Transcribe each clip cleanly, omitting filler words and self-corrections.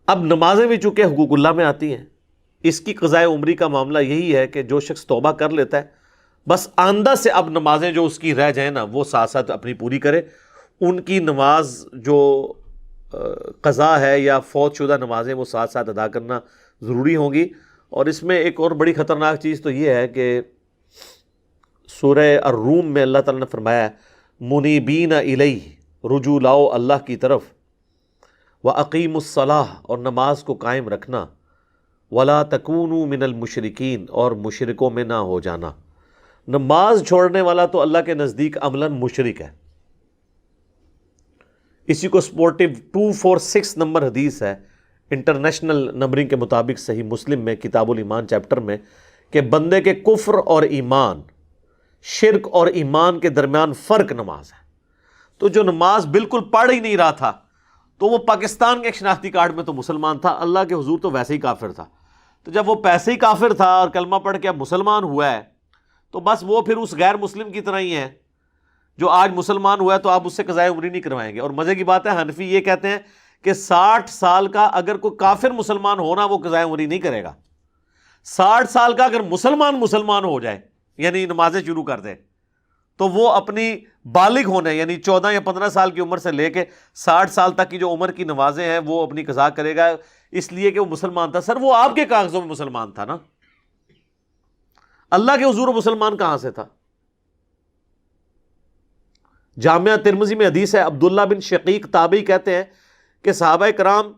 اب نمازیں بھی چونکہ حقوق اللہ میں آتی ہیں، اس کی قضاء عمری کا معاملہ یہی ہے کہ جو شخص توبہ کر لیتا ہے بس آئندہ سے اب نمازیں جو اس کی رہ جائیں نا وہ ساتھ ساتھ اپنی پوری کرے. ان کی نماز جو قضا ہے یا فوت شدہ نمازیں وہ ساتھ ساتھ ادا کرنا ضروری ہوں گی. اور اس میں ایک اور بڑی خطرناک چیز تو یہ ہے کہ سورہ الروم میں اللہ تعالیٰ نے فرمایا ہے منیبین الیہ، رجوع لاؤ اللہ کی طرف، وَأَقِیمُوا الصَّلَاةَ اور نماز کو قائم رکھنا، وَلَا تَكُونُوا مِنَ الْمُشْرِكِينَ اور مشرکوں میں نہ ہو جانا. نماز چھوڑنے والا تو اللہ کے نزدیک عملاً مشرک ہے. اسی کو سپورٹیو 246 نمبر حدیث ہے انٹرنیشنل نمبرنگ کے مطابق صحیح مسلم میں کتاب الایمان چیپٹر میں کہ بندے کے کفر اور ایمان، شرک اور ایمان کے درمیان فرق نماز ہے. تو جو نماز بالکل پڑھ ہی نہیں رہا تھا تو وہ پاکستان کے ایک شناختی کارڈ میں تو مسلمان تھا، اللہ کے حضور تو ویسے ہی کافر تھا. تو جب وہ پیسے ہی کافر تھا اور کلمہ پڑھ کے اب مسلمان ہوا ہے تو بس وہ پھر اس غیر مسلم کی طرح ہی ہے جو آج مسلمان ہوا ہے تو آپ اس سے قضاء عمری نہیں کروائیں گے. اور مزے کی بات ہے حنفی یہ کہتے ہیں کہ 60 سال کا اگر کوئی کافر مسلمان ہونا وہ قضاء عمری نہیں کرے گا. 60 سال کا اگر مسلمان ہو جائے یعنی نمازیں شروع کر دے تو وہ اپنی بالغ ہونے یعنی 14 یا 15 سال کی عمر سے لے کے 60 سال تک کی جو عمر کی نمازیں ہیں وہ اپنی قضا کرے گا، اس لیے کہ وہ مسلمان تھا. سر وہ آپ کے کاغذوں میں مسلمان تھا نا، اللہ کے حضور مسلمان کہاں سے تھا؟ جامعہ ترمذی میں حدیث ہے، عبداللہ بن شقیق تابعی کہتے ہیں کہ صحابہ کرام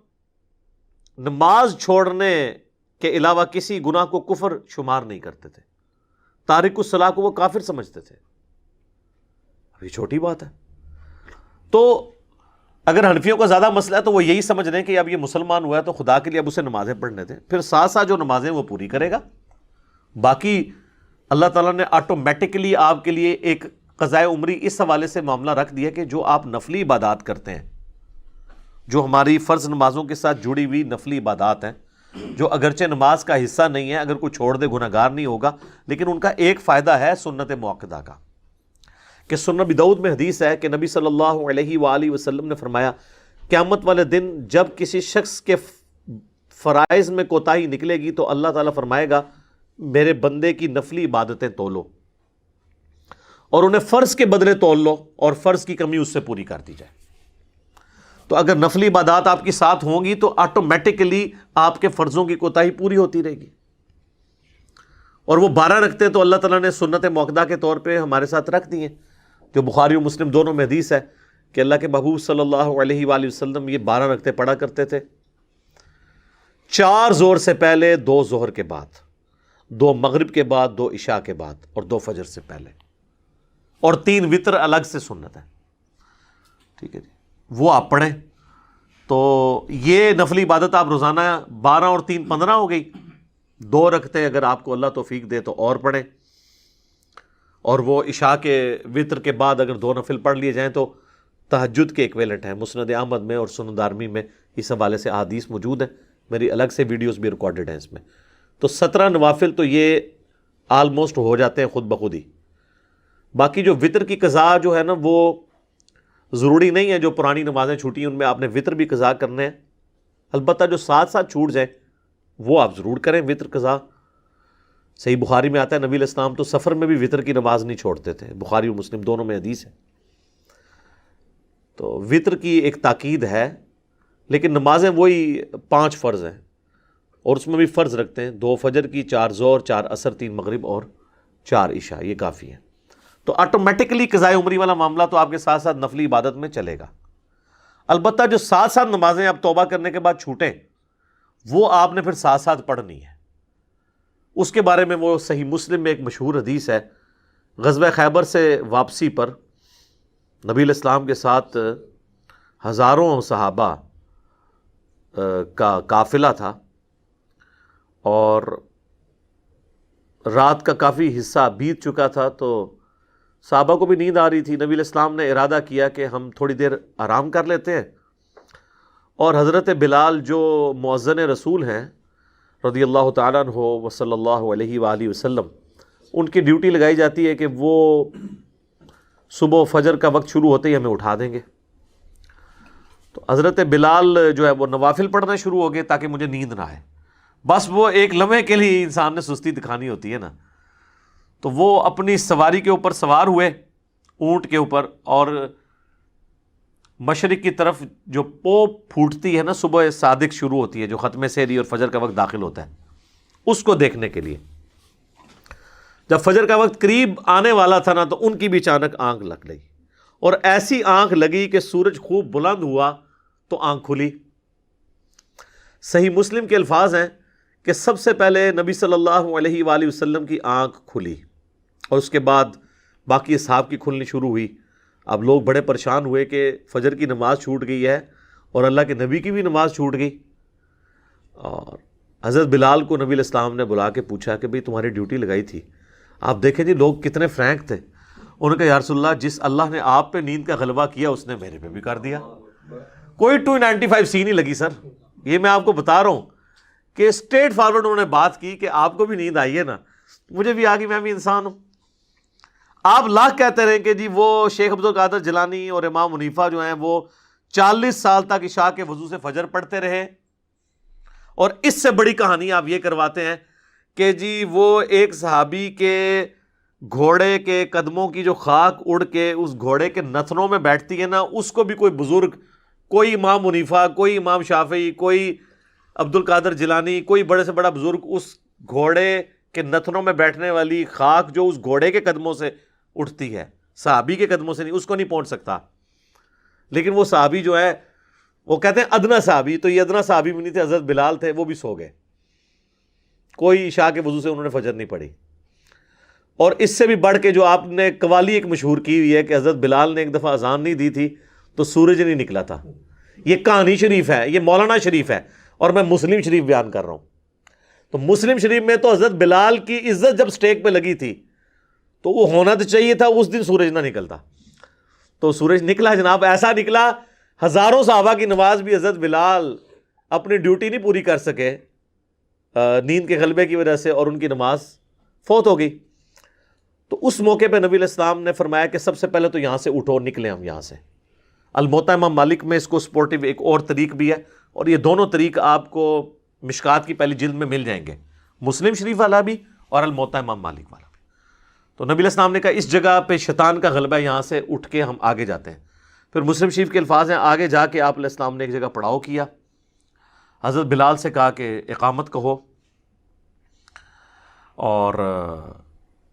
نماز چھوڑنے کے علاوہ کسی گناہ کو کفر شمار نہیں کرتے تھے. تارک الصلاۃ کو وہ کافر سمجھتے تھے. یہ چھوٹی بات ہے. تو اگر حنفیوں کا زیادہ مسئلہ ہے تو وہ یہی سمجھ رہے ہیں کہ اب یہ مسلمان ہوا ہے تو خدا کے لیے اب اسے نمازیں پڑھنے دیں، پھر ساتھ ساتھ جو نمازیں وہ پوری کرے گا. باقی اللہ تعالیٰ نے آٹومیٹکلی آپ کے لیے ایک قضاء عمری اس حوالے سے معاملہ رکھ دیا کہ جو آپ نفلی عبادات کرتے ہیں، جو ہماری فرض نمازوں کے ساتھ جڑی ہوئی نفلی عبادات ہیں، جو اگرچہ نماز کا حصہ نہیں ہے، اگر کوئی چھوڑ دے گناہ گار نہیں ہوگا، لیکن ان کا ایک فائدہ ہے سنت مؤکدہ کا. کہ سنن ابی داؤد میں حدیث ہے کہ نبی صلی اللہ علیہ وآلہ وسلم نے فرمایا قیامت والے دن جب کسی شخص کے فرائض میں کوتاہی نکلے گی تو اللہ تعالیٰ فرمائے گا میرے بندے کی نفلی عبادتیں تولو اور انہیں فرض کے بدلے تول لو اور فرض کی کمی اس سے پوری کر دی جائے. تو اگر نفلی عبادات آپ کی ساتھ ہوں گی تو آٹومیٹکلی آپ کے فرضوں کی کوتاہی پوری ہوتی رہے گی. اور وہ 12 رکھتے تو اللہ تعالیٰ نے سنت مؤکدہ کے طور پہ ہمارے ساتھ رکھ دی ہیں، جو بخاری و مسلم دونوں میں حدیث ہے کہ اللہ کے محبوب صلی اللہ علیہ وآلہ وسلم یہ 12 رکعتیں پڑھا کرتے تھے، 4 ظہر سے پہلے، 2 ظہر کے بعد، 2 مغرب کے بعد، 2 عشاء کے بعد اور 2 فجر سے پہلے، اور 3 وتر الگ سے سنت ہے. ٹھیک ہے جی، وہ آپ پڑھیں. تو یہ نفلی عبادت آپ روزانہ 12 اور 3 15 ہو گئی. 2 رکعتیں اگر آپ کو اللہ توفیق دے تو اور پڑھیں، اور وہ عشاء کے وتر کے بعد اگر 2 نفل پڑھ لیے جائیں تو تہجد کے ایکویلنٹ ہیں. مسند احمد میں اور سنن دارمی میں اس حوالے سے احادیث موجود ہیں، میری الگ سے ویڈیوز بھی ریکارڈڈ ہیں اس میں. تو 17 نوافل تو یہ آلموسٹ ہو جاتے ہیں خود بخود ہی. باقی جو وتر کی قضا جو ہے نا وہ ضروری نہیں ہے، جو پرانی نمازیں چھوٹی ہیں ان میں آپ نے وتر بھی قضا کرنے ہیں. البتہ جو ساتھ ساتھ چھوٹ جائیں وہ آپ ضرور کریں وتر قضا. صحیح بخاری میں آتا ہے نبی علیہ السلام تو سفر میں بھی وتر کی نماز نہیں چھوڑتے تھے، بخاری و مسلم دونوں میں حدیث ہے. تو وتر کی ایک تاکید ہے، لیکن نمازیں وہی 5 فرض ہیں اور اس میں بھی فرض رکھتے ہیں، 2 فجر کی، 4 ظہر، 4 عصر، 3 مغرب اور 4 عشاء، یہ کافی ہے. تو آٹومیٹکلی قضاء عمری والا معاملہ تو آپ کے ساتھ ساتھ نفلی عبادت میں چلے گا. البتہ جو ساتھ ساتھ نمازیں آپ توبہ کرنے کے بعد چھوٹیں وہ آپ نے پھر ساتھ ساتھ پڑھنی ہے. اس کے بارے میں وہ صحیح مسلم میں ایک مشہور حدیث ہے، غزوہ خیبر سے واپسی پر نبی علیہ السلام کے ساتھ ہزاروں صحابہ کا قافلہ تھا اور رات کا کافی حصہ بیت چکا تھا، تو صحابہ کو بھی نیند آ رہی تھی. نبی علیہ السلام نے ارادہ کیا کہ ہم تھوڑی دیر آرام کر لیتے ہیں، اور حضرت بلال جو مؤذن رسول ہیں رضی اللہ تعالیٰ عنہ و صلی اللہ علیہ وآلہ وسلم، ان کی ڈیوٹی لگائی جاتی ہے کہ وہ صبح و فجر کا وقت شروع ہوتے ہی ہمیں اٹھا دیں گے. تو حضرت بلال جو ہے وہ نوافل پڑھنا شروع ہو گئے تاکہ مجھے نیند نہ آئے. بس وہ ایک لمحے کے لیے انسان نے سستی دکھانی ہوتی ہے نا. تو وہ اپنی سواری کے اوپر سوار ہوئے، اونٹ کے اوپر، اور مشرق کی طرف جو پوپ پھوٹتی ہے نا، صبح صادق شروع ہوتی ہے جو ختم سحری اور فجر کا وقت داخل ہوتا ہے، اس کو دیکھنے کے لیے. جب فجر کا وقت قریب آنے والا تھا نا، تو ان کی بھی اچانک آنکھ لگ گئی، اور ایسی آنکھ لگی کہ سورج خوب بلند ہوا تو آنکھ کھلی. صحیح مسلم کے الفاظ ہیں کہ سب سے پہلے نبی صلی اللہ علیہ وآلہ وسلم کی آنکھ کھلی، اور اس کے بعد باقی اصحاب کی کھلنی شروع ہوئی. اب لوگ بڑے پریشان ہوئے کہ فجر کی نماز چھوٹ گئی ہے اور اللہ کے نبی کی بھی نماز چھوٹ گئی. اور حضرت بلال کو نبی علیہ السلام نے بلا کے پوچھا کہ بھئی تمہاری ڈیوٹی لگائی تھی. آپ دیکھیں جی لوگ کتنے فرینک تھے. انہوں نے کہا یا رسول اللہ، جس اللہ نے آپ پہ نیند کا غلبہ کیا اس نے میرے پہ بھی کر دیا. کوئی 295 نہیں لگی سر. یہ میں آپ کو بتا رہا ہوں کہ اسٹریٹ فارورڈ انہوں نے بات کی کہ آپ کو بھی نیند آئی ہے نا، مجھے بھی آ گئی، میں بھی انسان ہوں. آپ لاکھ کہتے رہے کہ جی وہ شیخ عبد القادر جیلانی اور امام حنیفہ جو ہیں وہ 40 سال تک عشاء کے وضو سے فجر پڑھتے رہے، اور اس سے بڑی کہانی آپ یہ کرواتے ہیں کہ جی وہ ایک صحابی کے گھوڑے کے قدموں کی جو خاک اڑ کے اس گھوڑے کے نتنوں میں بیٹھتی ہے نا، اس کو بھی کوئی بزرگ، کوئی امام حنیفہ، کوئی امام شافعی، کوئی عبد القادر جیلانی، کوئی بڑے سے بڑا بزرگ اس گھوڑے کے نتنوں میں بیٹھنے والی خاک جو اس گھوڑے کے قدموں سے اٹھتی ہے، صحابی کے قدموں سے نہیں، اس کو نہیں پہنچ سکتا. لیکن وہ صحابی جو ہے وہ کہتے ہیں ادنا صحابی، تو یہ ادنا صحابی بھی نہیں تھے، حضرت بلال تھے، وہ بھی سو گئے. کوئی عشاء کے وضو سے انہوں نے فجر نہیں پڑھی. اور اس سے بھی بڑھ کے جو آپ نے قوالی ایک مشہور کی ہوئی ہے کہ حضرت بلال نے ایک دفعہ اذان نہیں دی تھی تو سورج نہیں نکلا تھا. یہ کہانی شریف ہے، یہ مولانا شریف ہے، اور میں مسلم شریف بیان کر رہا ہوں. تو مسلم شریف میں تو حضرت بلال کی عزت جب سٹیک پہ لگی تھی تو وہ ہونا تو چاہیے تھا اس دن سورج نہ نکلتا. تو سورج نکلا جناب، ایسا نکلا ہزاروں صحابہ کی نماز بھی حضرت بلال اپنی ڈیوٹی نہیں پوری کر سکے نیند کے غلبے کی وجہ سے، اور ان کی نماز فوت ہو گئی. تو اس موقع پہ نبی علیہ السلام نے فرمایا کہ سب سے پہلے تو یہاں سے اٹھو، نکلیں ہم یہاں سے. الموطا امام مالک میں اس کو سپورٹیو ایک اور طریق بھی ہے، اور یہ دونوں طریق آپ کو مشکات کی پہلی جلد میں مل جائیں گے، مسلم شریف والا بھی اور الموطا امام مالک والا بھی. تو نبی علیہ السلام نے کہا اس جگہ پہ شیطان کا غلبہ ہے، یہاں سے اٹھ کے ہم آگے جاتے ہیں. پھر مسلم شریف کے الفاظ ہیں، آگے جا کے آپ علیہ السلام نے ایک جگہ پڑاؤ کیا، حضرت بلال سے کہا کہ اقامت کہو، اور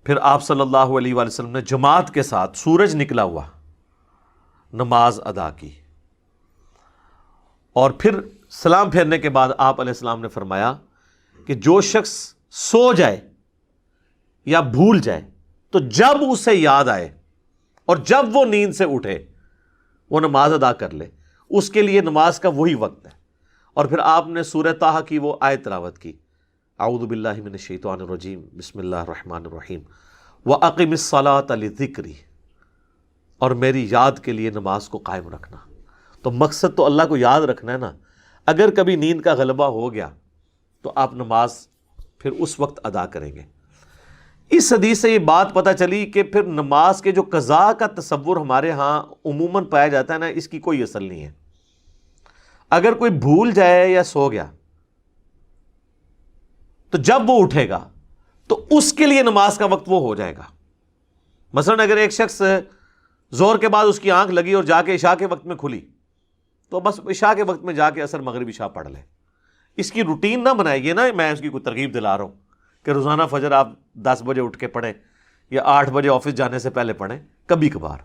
پھر آپ صلی اللہ علیہ وآلہ وسلم نے جماعت کے ساتھ سورج نکلا ہوا نماز ادا کی. اور پھر سلام پھیرنے کے بعد آپ علیہ السلام نے فرمایا کہ جو شخص سو جائے یا بھول جائے تو جب اسے یاد آئے اور جب وہ نیند سے اٹھے وہ نماز ادا کر لے، اس کے لیے نماز کا وہی وقت ہے. اور پھر آپ نے سورہ طٰہٰ کی وہ آیت تلاوت کی، اعوذ باللہ من الشیطان الرجیم، بسم اللہ الرحمن الرحیم، وَأَقِمِ الصَّلَاةَ لِذِكْرِی، اور میری یاد کے لیے نماز کو قائم رکھنا. تو مقصد تو اللہ کو یاد رکھنا ہے نا. اگر کبھی نیند کا غلبہ ہو گیا تو آپ نماز پھر اس وقت ادا کریں گے. اس حدیث سے یہ بات پتہ چلی کہ پھر نماز کے جو قضاء کا تصور ہمارے ہاں عموماً پایا جاتا ہے نا، اس کی کوئی اصل نہیں ہے. اگر کوئی بھول جائے یا سو گیا تو جب وہ اٹھے گا تو اس کے لیے نماز کا وقت وہ ہو جائے گا. مثلا اگر ایک شخص زور کے بعد اس کی آنکھ لگی اور جا کے عشاء کے وقت میں کھلی تو بس عشاء کے وقت میں جا کے عصر مغرب عشاء پڑھ لے. اس کی روٹین نہ بنائے، یہ نا میں اس کی کوئی ترغیب دلا رہا ہوں کہ روزانہ فجر آپ 10 بجے اٹھ کے پڑھیں یا 8 بجے آفس جانے سے پہلے پڑھیں، کبھی کبھار.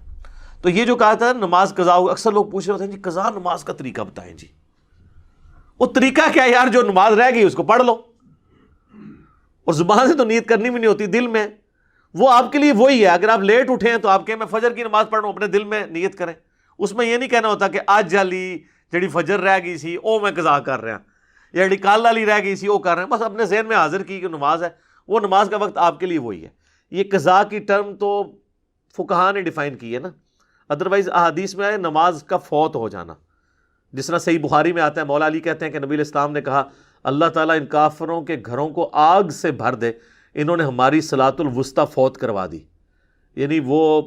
تو یہ جو کہا تھا نماز قضا ہو، اکثر لوگ پوچھ رہے ہوتے ہیں جی قضا نماز کا طریقہ بتائیں. جی وہ طریقہ کیا یار، جو نماز رہ گئی اس کو پڑھ لو. اور زبان سے تو نیت کرنی بھی نہیں ہوتی، دل میں وہ آپ کے لیے وہی ہے. اگر آپ لیٹ اٹھے ہیں تو آپ کہیں میں فجر کی نماز پڑھ رہا ہوں، اپنے دل میں نیت کریں. اس میں یہ نہیں کہنا ہوتا کہ آج جالی جڑی فجر رہ گئی سی او میں قضا کر رہا، یا جڑی کال والی رہ گئی سی او کر رہے ہیں. بس اپنے ذہن میں حاضر کی کہ نماز ہے، وہ نماز کا وقت آپ کے لیے وہی ہے. یہ قضا کی ٹرم تو فقہاء نے ڈیفائن کی ہے نا. ادروائز احادیث میں آئے نماز کا فوت ہو جانا، جس طرح صحیح بخاری میں آتا ہے، مولا علی کہتے ہیں کہ نبی علیہ السلام نے کہا اللہ تعالیٰ ان کافروں کے گھروں کو آگ سے بھر دے، انہوں نے ہماری صلاۃ الوسطیٰ فوت کروا دی. یعنی وہ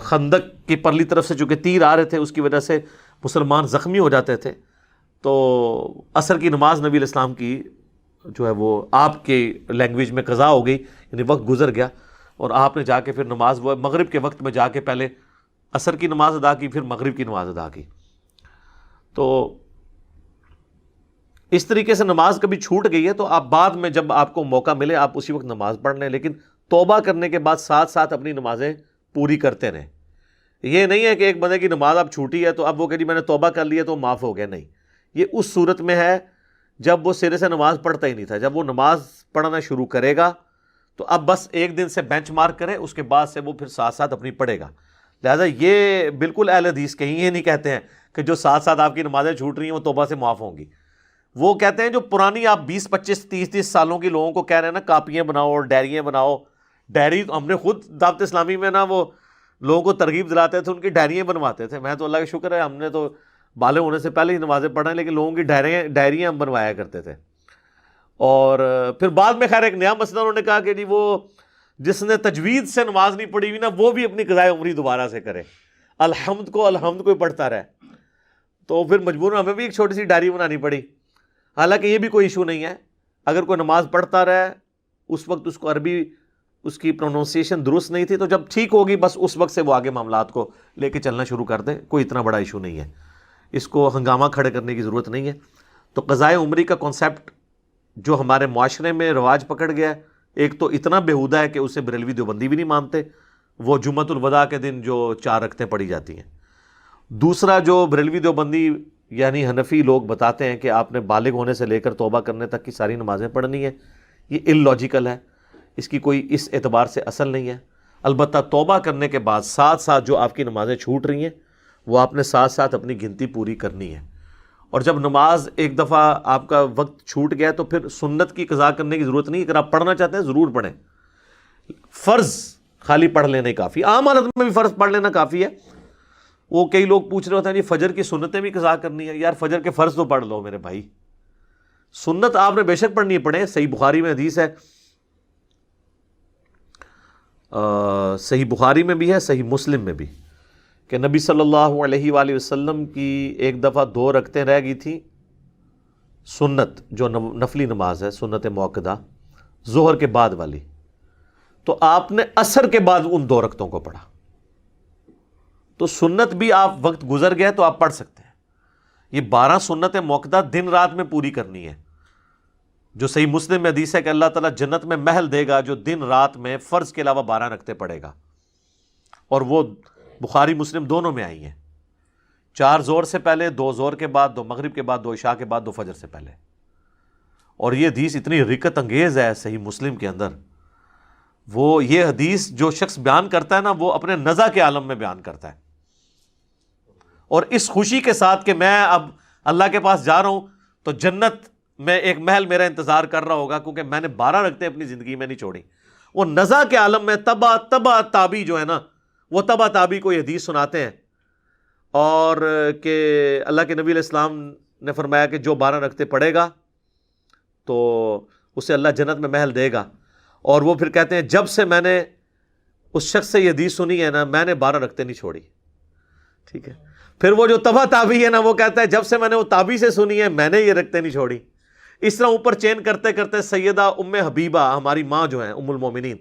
خندق کی پرلی طرف سے چونکہ تیر آ رہے تھے اس کی وجہ سے مسلمان زخمی ہو جاتے تھے تو عصر کی نماز نبی علیہ السلام کی جو ہے وہ آپ کی لینگویج میں قضا ہو گئی، یعنی وقت گزر گیا، اور آپ نے جا کے پھر نماز وہ مغرب کے وقت میں جا کے پہلے عصر کی نماز ادا کی، پھر مغرب کی نماز ادا کی۔ تو اس طریقے سے نماز کبھی چھوٹ گئی ہے تو آپ بعد میں جب آپ کو موقع ملے آپ اسی وقت نماز پڑھ لیں، لیکن توبہ کرنے کے بعد ساتھ ساتھ اپنی نمازیں پوری کرتے رہیں۔ یہ نہیں ہے کہ ایک بندے کی نماز اب چھوٹی ہے تو اب وہ کہ جی میں نے توبہ کر لی ہے تو معاف ہو گیا، نہیں، یہ اس صورت میں ہے جب وہ سرے سے نماز پڑھتا ہی نہیں تھا۔ جب وہ نماز پڑھنا شروع کرے گا تو اب بس ایک دن سے بینچ مارک کرے، اس کے بعد سے وہ پھر ساتھ ساتھ اپنی پڑھے گا۔ لہٰذا یہ بالکل اہل حدیث کہیں یہ نہیں کہتے ہیں کہ جو ساتھ ساتھ آپ کی نمازیں چھوٹ رہی ہیں وہ توبہ سے معاف ہوں گی۔ وہ کہتے ہیں جو پرانی آپ 20 25 30 سالوں کی لوگوں کو کہہ رہے ہیں نا کاپیاں بناؤ، ڈائریاں بناؤ، ڈائری ہم نے خود دعوت اسلامی میں نا وہ لوگوں کو ترغیب دلاتے تھے، ان کی ڈائریاں بنواتے تھے۔ میں تو اللہ کا شکر ہے ہم نے تو بالغ ہونے سے پہلے ہی نمازیں پڑھیں، لیکن لوگوں کی ڈائریاں ہم بنوایا کرتے تھے۔ اور پھر بعد میں خیر ایک نیا مسئلہ انہوں نے کہا کہ جی وہ جس نے تجوید سے نماز نہیں پڑھی ہوئی نا وہ بھی اپنی قضائے عمری دوبارہ سے کرے، الحمد کو پڑھتا رہے۔ تو پھر مجبوراً ہمیں بھی ایک چھوٹی سی ڈائری بنانی پڑی۔ حالانکہ یہ بھی کوئی ایشو نہیں ہے، اگر کوئی نماز پڑھتا رہے، اس وقت اس کو عربی اس کی پروننسیشن درست نہیں تھی تو جب ٹھیک ہوگی بس اس وقت سے وہ آگے معاملات کو لے کے چلنا شروع کر دیں، کوئی اتنا بڑا ایشو نہیں ہے، اس کو ہنگامہ کھڑے کرنے کی ضرورت نہیں ہے۔ تو قضائے عمری کا کنسیپٹ جو ہمارے معاشرے میں رواج پکڑ گیا ہے، ایک تو اتنا بیہودہ ہے کہ اسے بریلوی دیوبندی بھی نہیں مانتے، وہ جمعۃ الوداع کے دن جو 4 رکعتیں پڑھی جاتی ہیں۔ دوسرا جو بریلوی دیوبندی یعنی حنفی لوگ بتاتے ہیں کہ آپ نے بالغ ہونے سے لے کر توبہ کرنے تک کی ساری نمازیں پڑھنی ہیں، یہ ان لاجیکل ہے، اس کی کوئی اس اعتبار سے اصل نہیں ہے۔ البتہ توبہ کرنے کے بعد ساتھ ساتھ جو آپ کی نمازیں چھوٹ رہی ہیں وہ آپ نے ساتھ ساتھ اپنی گنتی پوری کرنی ہے۔ اور جب نماز ایک دفعہ آپ کا وقت چھوٹ گیا تو پھر سنت کی قضا کرنے کی ضرورت نہیں، اگر آپ پڑھنا چاہتے ہیں ضرور پڑھیں، فرض خالی پڑھ لینا کافی، عام حالت میں بھی فرض پڑھ لینا کافی ہے۔ وہ کئی لوگ پوچھ رہے ہوتے ہیں جی فجر کی سنتیں بھی قضا کرنی ہے، یار فجر کے فرض تو پڑھ لو میرے بھائی، سنت آپ نے بے شک پڑھنی ہے، پڑھیں۔ صحیح بخاری میں حدیث ہے، صحیح بخاری میں بھی ہے، صحیح مسلم میں بھی، کہ نبی صلی اللہ علیہ وآلہ وسلم کی ایک دفعہ 2 رکعتیں رہ گئی تھیں سنت، جو نفلی نماز ہے سنت موقدہ ظہر کے بعد والی، تو آپ نے عصر کے بعد ان 2 رکعتوں کو پڑھا۔ تو سنت بھی آپ وقت گزر گیا تو آپ پڑھ سکتے ہیں۔ یہ 12 سنت موقدہ دن رات میں پوری کرنی ہے، جو صحیح مسلم میں حدیث ہے کہ اللہ تعالیٰ جنت میں محل دے گا جو دن رات میں فرض کے علاوہ 12 رکعتیں پڑھے گا، اور وہ بخاری مسلم دونوں میں آئی ہیں، 4 زور سے پہلے، 2 زور کے بعد، 2 مغرب کے بعد، 2 عشاء کے بعد، 2 فجر سے پہلے۔ اور یہ حدیث اتنی رکت انگیز ہے صحیح مسلم کے اندر، وہ یہ حدیث جو شخص بیان کرتا ہے نا وہ اپنے نزع کے عالم میں بیان کرتا ہے، اور اس خوشی کے ساتھ کہ میں اب اللہ کے پاس جا رہا ہوں تو جنت میں ایک محل میرا انتظار کر رہا ہوگا کیونکہ میں نے 12 رکعتیں اپنی زندگی میں نہیں چھوڑی۔ وہ نزع کے عالم میں تبا تابی جو ہے نا، وہ تبا تابی کو یہ حدیث سناتے ہیں، اور کہ اللہ کے نبی علیہ السلام نے فرمایا کہ جو 12 رکعتیں پڑھے گا تو اسے اللہ جنت میں محل دے گا، اور وہ پھر کہتے ہیں جب سے میں نے اس شخص سے یہ حدیث سنی ہے نا میں نے 12 رکعتیں نہیں چھوڑی۔ ٹھیک ہے، پھر وہ جو تبا تابی ہے نا وہ کہتا ہے جب سے میں نے وہ تابی سے سنی ہے میں نے یہ رکعتیں نہیں چھوڑی۔ اس طرح اوپر چین کرتے کرتے سیدہ ام حبیبہ ہماری ماں جو ہیں ام المومنین،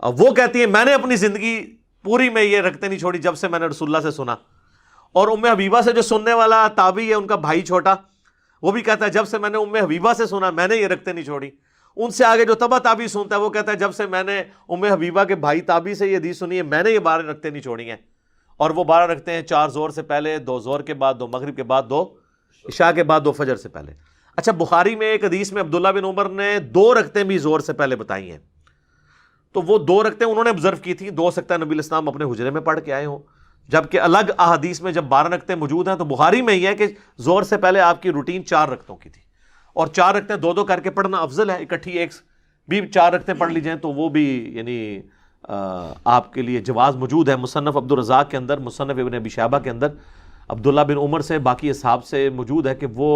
وہ کہتی ہیں میں نے اپنی زندگی پوری میں یہ رکعتیں نہیں چھوڑی جب سے میں نے رسول اللہ سے سنا۔ اور ام حبیبہ سے جو سننے والا تابعی ہے ان کا بھائی چھوٹا، وہ بھی کہتا ہے جب سے میں نے ام حبیبہ سے سنا میں نے یہ رکعتیں نہیں چھوڑی۔ ان سے آگے جو تبا تابعی سنتا ہے وہ کہتا ہے جب سے میں نے ام حبیبہ کے بھائی تابعی سے یہ حدیث سنی ہے میں نے یہ 12 رکعتیں نہیں چھوڑی ہیں۔ اور وہ 12 رکعتیں ہیں 4 زور سے پہلے، 2 زور کے بعد، 2 مغرب کے بعد، 2 عشاء کے بعد، 2 فجر سے پہلے۔ اچھا، بخاری میں ایک حدیث میں عبداللہ بن عمر نے 2 رکعتیں بھی زور سے پہلے بتائی ہیں، تو وہ 2 رکعتیں انہوں نے آبزرو کی تھی، 2 ہو سکتا ہے نبی علیہ السلام اپنے حجرے میں پڑھ کے آئے ہوں، جبکہ الگ احادیث میں جب 12 رکعتیں موجود ہیں تو بخاری میں یہ ہے کہ زور سے پہلے آپ کی روٹین 4 رکعتوں کی تھی، اور 4 رکعتیں 2 کر کے پڑھنا افضل ہے، اکٹھی ایک بھی 4 رکعتیں پڑھ لی جائیں تو وہ بھی یعنی آپ کے لیے جواز موجود ہے۔ مصنف عبد الرزاق کے اندر، مصنف ابن ابی شیبہ کے اندر عبداللہ بن عمر سے باقی اصحاب سے موجود ہے کہ وہ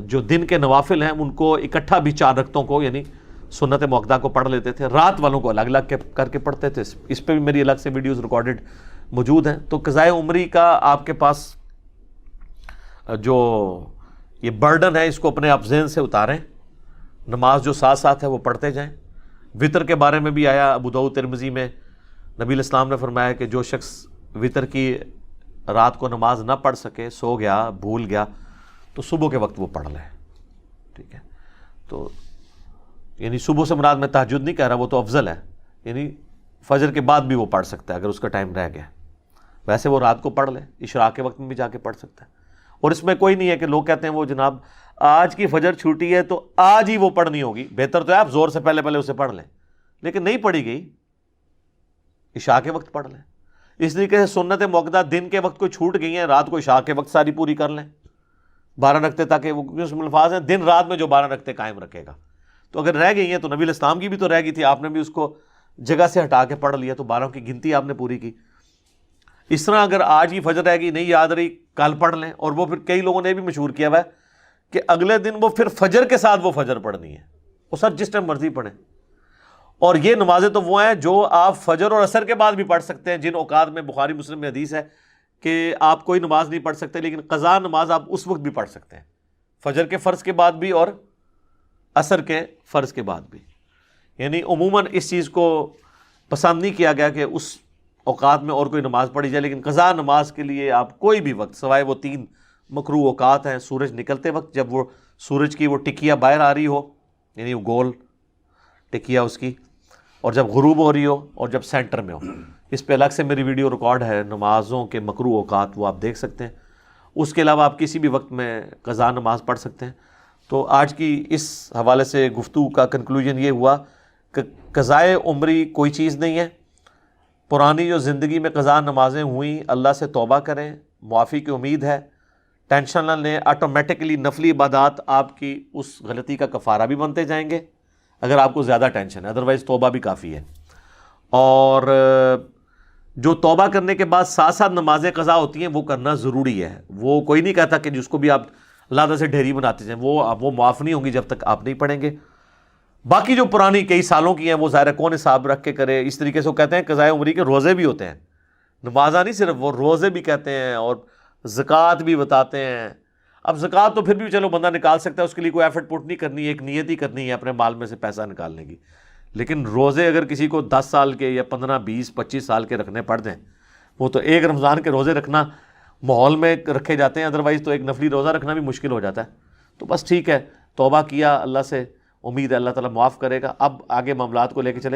جو دن کے نوافل ہیں ان کو اکٹھا بھی 4 رکعتوں کو یعنی سنت موقدہ کو پڑھ لیتے تھے، رات والوں کو الگ الگ کر کے پڑھتے تھے۔ اس پہ بھی میری الگ سے ویڈیوز ریکارڈڈ موجود ہیں۔ تو قضائے عمری کا آپ کے پاس جو یہ برڈن ہے اس کو اپنے آپ ذہن سے اتاریں، نماز جو ساتھ ساتھ ہے وہ پڑھتے جائیں۔ وطر کے بارے میں بھی آیا ابو داؤد ترمذی میں، نبی علیہ السلام نے فرمایا کہ جو شخص وطر کی رات کو نماز نہ پڑھ سکے، سو گیا، بھول گیا، تو صبح کے وقت وہ پڑھ لے، ٹھیک ہے۔ تو یعنی صبح سے مراد میں تہجد نہیں کہہ رہا، وہ تو افضل ہے، یعنی فجر کے بعد بھی وہ پڑھ سکتا ہے اگر اس کا ٹائم رہ گیا، ویسے وہ رات کو پڑھ لے، اشراق کے وقت میں بھی جا کے پڑھ سکتا ہے۔ اور اس میں کوئی نہیں ہے کہ لوگ کہتے ہیں وہ جناب آج کی فجر چھوٹی ہے تو آج ہی وہ پڑھنی ہوگی، بہتر تو ہے آپ زور سے پہلے پہلے اسے پڑھ لیں، لیکن نہیں پڑھی گئی عشاء کے وقت پڑھ لیں۔ اس طریقے سے سنت موقدہ دن کے وقت کوئی چھوٹ گئی ہیں، رات کو عشاء کے وقت ساری پوری کر لیں 12 رکعتیں، تاکہ وہ اس میں الفاظ ہیں دن رات میں جو 12 رکعتیں قائم رکھے گا۔ تو اگر رہ گئی ہیں تو نبی علیہ السلام کی بھی تو رہ گئی تھی، آپ نے بھی اس کو جگہ سے ہٹا کے پڑھ لیا، تو 12 کی گنتی آپ نے پوری کی۔ اس طرح اگر آج کی فجر رہ گئی، نہیں یاد رہی، کل پڑھ لیں۔ اور وہ پھر کئی لوگوں نے بھی مشہور کیا ہوا ہے کہ اگلے دن وہ پھر فجر کے ساتھ وہ فجر پڑھنی ہے، وہ سر جس ٹائم مرضی پڑھیں۔ اور یہ نمازیں تو وہ ہیں جو آپ فجر اور عصر کے بعد بھی پڑھ سکتے ہیں، جن اوقات میں بخاری مسلم میں حدیث ہے کہ آپ کوئی نماز نہیں پڑھ سکتے، لیکن قضا نماز آپ اس وقت بھی پڑھ سکتے ہیں، فجر کے فرض کے بعد بھی اور عصر کے فرض کے بعد بھی۔ یعنی عموماً اس چیز کو پسند نہیں کیا گیا کہ اس اوقات میں اور کوئی نماز پڑھی جائے، لیکن قضا نماز کے لیے آپ کوئی بھی وقت، سوائے وہ 3 مکروہ اوقات ہیں، سورج نکلتے وقت جب وہ سورج کی وہ ٹکیا باہر آ رہی ہو، یعنی وہ گول ٹکیا اس کی، اور جب غروب ہو رہی ہو، اور جب سینٹر میں ہو۔ اس پہ الگ سے میری ویڈیو ریکارڈ ہے نمازوں کے مکروہ اوقات، وہ آپ دیکھ سکتے ہیں۔ اس کے علاوہ آپ کسی بھی وقت میں قضا نماز پڑھ سکتے ہیں۔ تو آج کی اس حوالے سے گفتگو کا کنکلوژن یہ ہوا کہ قضائے عمری کوئی چیز نہیں ہے۔ پرانی جو زندگی میں قضا نمازیں ہوئیں، اللہ سے توبہ کریں، معافی کی امید ہے، ٹینشن نہ لیں، آٹومیٹکلی نفلی عبادات آپ کی اس غلطی کا کفارہ بھی بنتے جائیں گے اگر آپ کو زیادہ ٹینشن ہے، ادروائز توبہ بھی کافی ہے۔ اور جو توبہ کرنے کے بعد ساتھ ساتھ نمازیں قضا ہوتی ہیں وہ کرنا ضروری ہے۔ وہ کوئی نہیں کہتا کہ جس کو بھی آپ اللہ تعالیٰ سے ڈھیری بناتے جائیں، وہ معاف نہیں ہوں گی جب تک آپ نہیں پڑھیں گے۔ باقی جو پرانی کئی سالوں کی ہیں وہ ظاہر کون حساب رکھ کے کرے۔ اس طریقے سے وہ کہتے ہیں قضائے عمری کے روزے بھی ہوتے ہیں، نمازہ نہیں صرف، وہ روزے بھی کہتے ہیں، اور زکوٰۃ بھی بتاتے ہیں۔ اب زکوٰۃ تو پھر بھی چلو بندہ نکال سکتا ہے، اس کے لیے کوئی ایفرٹ پٹ نہیں کرنی ہے، ایک نیت ہی کرنی ہے اپنے مال میں سے پیسہ نکالنے کی۔ لیکن روزے اگر کسی کو 10 سال کے یا 15 20 25 سال کے رکھنے پڑ دیں، وہ تو ایک رمضان کے روزے رکھنا ماحول میں رکھے جاتے ہیں، ادروائز تو ایک نفلی روزہ رکھنا بھی مشکل ہو جاتا ہے۔ تو بس ٹھیک ہے، توبہ کیا، اللہ سے امید ہے اللہ تعالیٰ معاف کرے گا۔ اب آگے معاملات کو لے کے چلیں۔